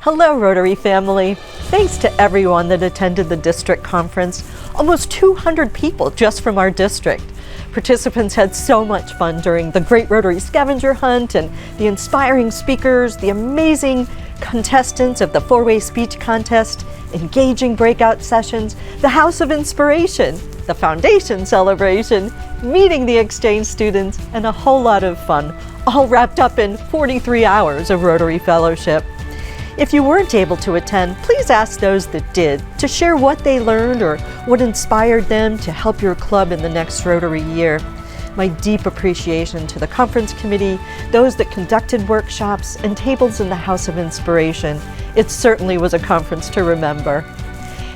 Hello, Rotary family. Thanks to everyone that attended the district conference. Almost 200 people just from our district. Participants had so much fun during the Great Rotary Scavenger Hunt and the inspiring speakers, the amazing contestants of the four-way speech contest, engaging breakout sessions, the House of Inspiration, the Foundation celebration, meeting the exchange students, and a whole lot of fun, all wrapped up in 43 hours of Rotary Fellowship. If you weren't able to attend, please ask those that did to share what they learned or what inspired them to help your club in the next Rotary year. My deep appreciation to the conference committee, those that conducted workshops, and tables in the House of Inspiration. It certainly was a conference to remember.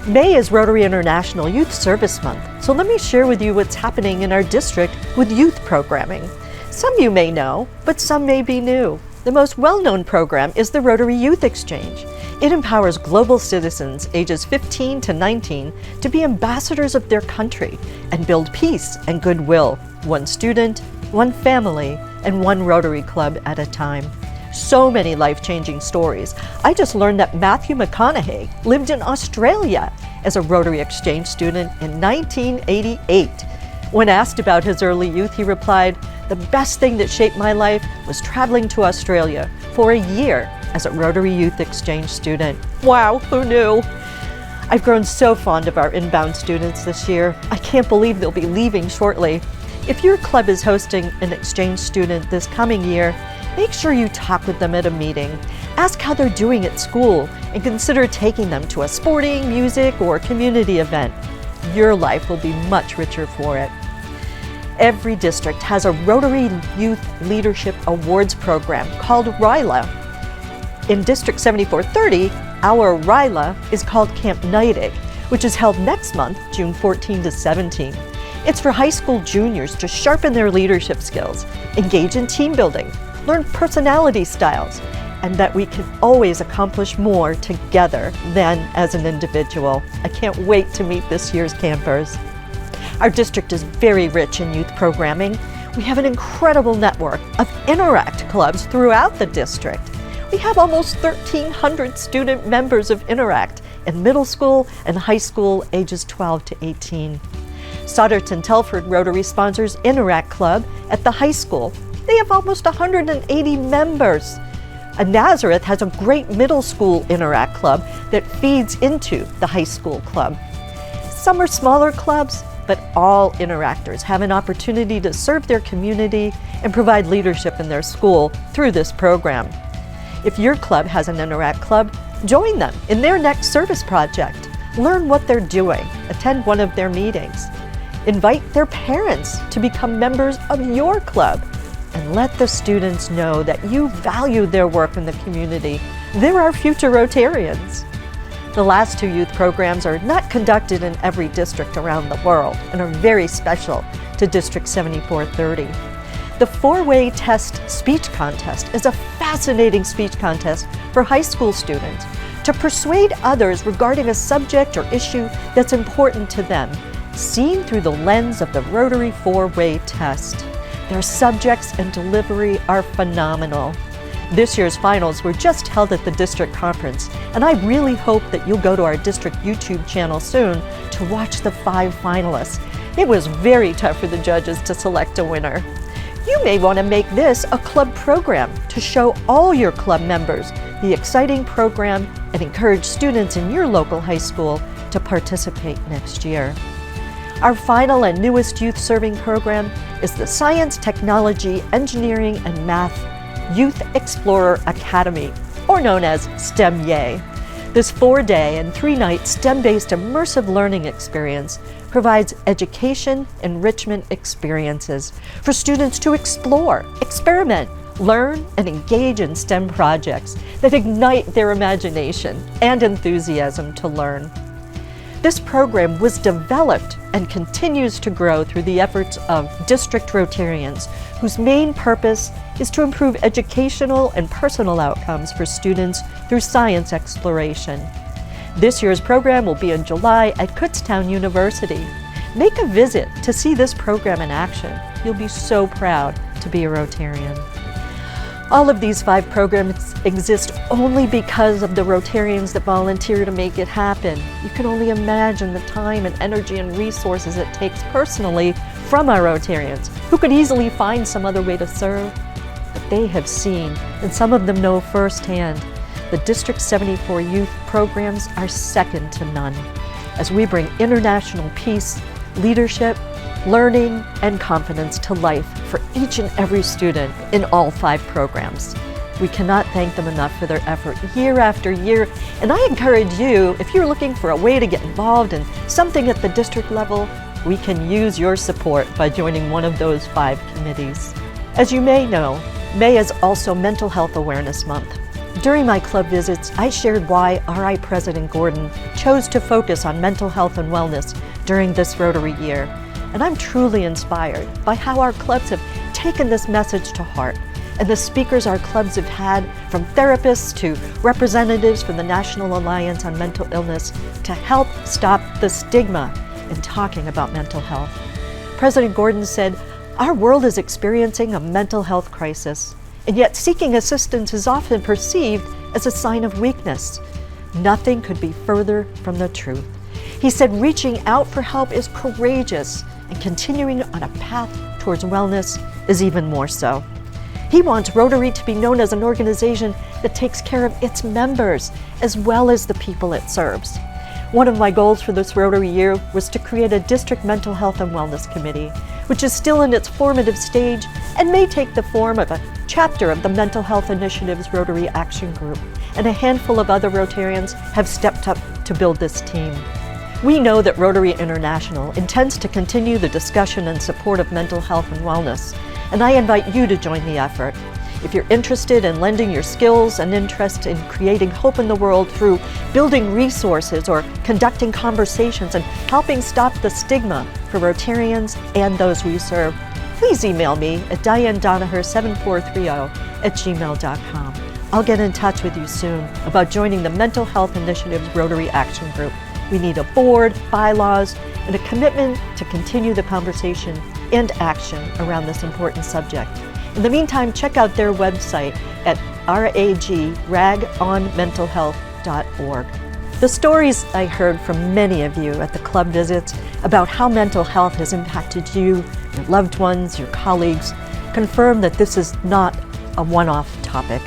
May is Rotary International Youth Service Month, so let me share with you what's happening in our district with youth programming. Some you may know, but some may be new. The most well-known program is the Rotary Youth Exchange. It empowers global citizens ages 15 to 19 to be ambassadors of their country and build peace and goodwill, one student, one family, and one Rotary club at a time. So many life-changing stories. I just learned that Matthew McConaughey lived in Australia as a Rotary Exchange student in 1988. When asked about his early youth, he replied, "The best thing that shaped my life was traveling to Australia for a year as a Rotary Youth Exchange student." Wow, who knew? I've grown so fond of our inbound students this year. I can't believe they'll be leaving shortly. If your club is hosting an exchange student this coming year, make sure you talk with them at a meeting. Ask how they're doing at school and consider taking them to a sporting, music, or community event. Your life will be much richer for it. Every district has a Rotary Youth Leadership Awards program called RYLA. In District 7430, our RYLA is called Camp Neidig, which is held next month, June 14 to 17. It's for high school juniors to sharpen their leadership skills, engage in team building, learn personality styles, and that we can always accomplish more together than as an individual. I can't wait to meet this year's campers. Our district is very rich in youth programming. We have an incredible network of Interact clubs throughout the district. We have almost 1,300 student members of Interact in middle school and high school ages 12 to 18. Sauderton Telford Rotary sponsors Interact Club at the high school. They have almost 180 members. Nazareth has a great middle school Interact Club that feeds into the high school club. Some are smaller clubs, but all Interactors have an opportunity to serve their community and provide leadership in their school through this program. If your club has an Interact club, join them in their next service project. Learn what they're doing, attend one of their meetings. Invite their parents to become members of your club, and let the students know that you value their work in the community. They're our future Rotarians. The last two youth programs are not conducted in every district around the world and are very special to District 7430. The four-way test speech contest is a fascinating speech contest for high school students to persuade others regarding a subject or issue that's important to them, seen through the lens of the Rotary four-way test. Their subjects and delivery are phenomenal. This year's finals were just held at the district conference, and I really hope that you'll go to our district YouTube channel soon to watch the 5 finalists. It was very tough for the judges to select a winner. You may want to make this a club program to show all your club members the exciting program and encourage students in your local high school to participate next year. Our final and newest youth serving program is the Science, Technology, Engineering, and Math Youth Explorer Academy, or known as STEM-YAY. This 4-day and 3-night STEM-based immersive learning experience provides education enrichment experiences for students to explore, experiment, learn, and engage in STEM projects that ignite their imagination and enthusiasm to learn. This program was developed and continues to grow through the efforts of district Rotarians, whose main purpose is to improve educational and personal outcomes for students through science exploration. This year's program will be in July at Kutztown University. Make a visit to see this program in action. You'll be so proud to be a Rotarian. All of these 5 programs exist only because of the Rotarians that volunteer to make it happen. You can only imagine the time and energy and resources it takes personally from our Rotarians, who could easily find some other way to serve. But they have seen, and some of them know firsthand, the District 74 youth programs are second to none, as we bring international peace, leadership, learning, and confidence to life for each and every student in all 5 programs. We cannot thank them enough for their effort year after year, and I encourage you, if you're looking for a way to get involved in something at the district level, we can use your support by joining one of those 5 committees. As you may know, May is also Mental Health Awareness Month. During my club visits, I shared why RI President Gordon chose to focus on mental health and wellness during this Rotary year. And I'm truly inspired by how our clubs have taken this message to heart, and the speakers our clubs have had, from therapists to representatives from the National Alliance on Mental Illness, to help stop the stigma in talking about mental health. President Gordon said, "Our world is experiencing a mental health crisis, and yet seeking assistance is often perceived as a sign of weakness. Nothing could be further from the truth." He said reaching out for help is courageous, and continuing on a path towards wellness is even more so. He wants Rotary to be known as an organization that takes care of its members as well as the people it serves. One of my goals for this Rotary year was to create a district mental health and wellness committee, which is still in its formative stage and may take the form of a chapter of the Mental Health Initiative's Rotary Action Group, and a handful of other Rotarians have stepped up to build this team. We know that Rotary International intends to continue the discussion and support of mental health and wellness, and I invite you to join the effort. If you're interested in lending your skills and interest in creating hope in the world through building resources or conducting conversations and helping stop the stigma for Rotarians and those we serve, please email me at dianedonaher7430@gmail.com. I'll get in touch with you soon about joining the Mental Health Initiative's Rotary Action Group. We need a board, bylaws, and a commitment to continue the conversation and action around this important subject. In the meantime, check out their website at ragonmentalhealth.org. The stories I heard from many of you at the club visits about how mental health has impacted you, your loved ones, your colleagues, confirm that this is not a one-off topic.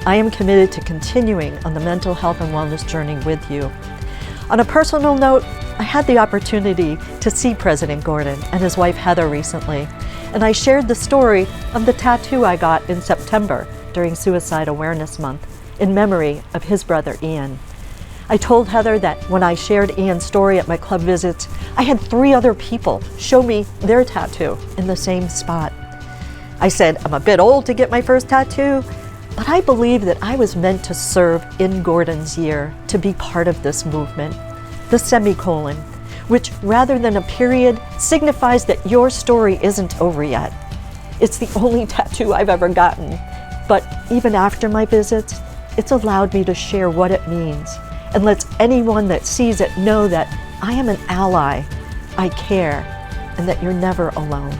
I am committed to continuing on the mental health and wellness journey with you. On a personal note, I had the opportunity to see President Gordon and his wife Heather recently, and I shared the story of the tattoo I got in September during Suicide Awareness Month in memory of his brother Ian. I told Heather that when I shared Ian's story at my club visits, I had 3 other people show me their tattoo in the same spot. I said, I'm a bit old to get my first tattoo, but I believe that I was meant to serve in Gordon's year to be part of this movement. The semicolon, which rather than a period, signifies that your story isn't over yet. It's the only tattoo I've ever gotten, but even after my visits, it's allowed me to share what it means and lets anyone that sees it know that I am an ally, I care, and that you're never alone.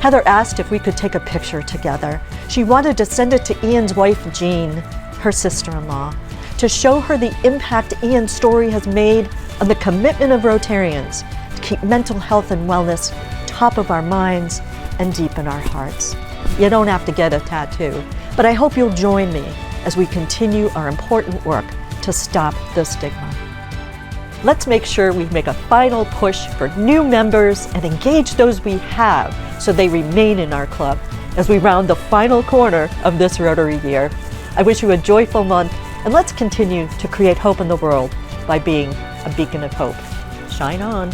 Heather asked if we could take a picture together. She wanted to send it to Ian's wife, Jean, her sister-in-law, to show her the impact Ian's story has made on the commitment of Rotarians to keep mental health and wellness top of our minds and deep in our hearts. You don't have to get a tattoo, but I hope you'll join me as we continue our important work to stop the stigma. Let's make sure we make a final push for new members and engage those we have so they remain in our club as we round the final corner of this Rotary year. I wish you a joyful month, and let's continue to create hope in the world by being a beacon of hope. Shine on.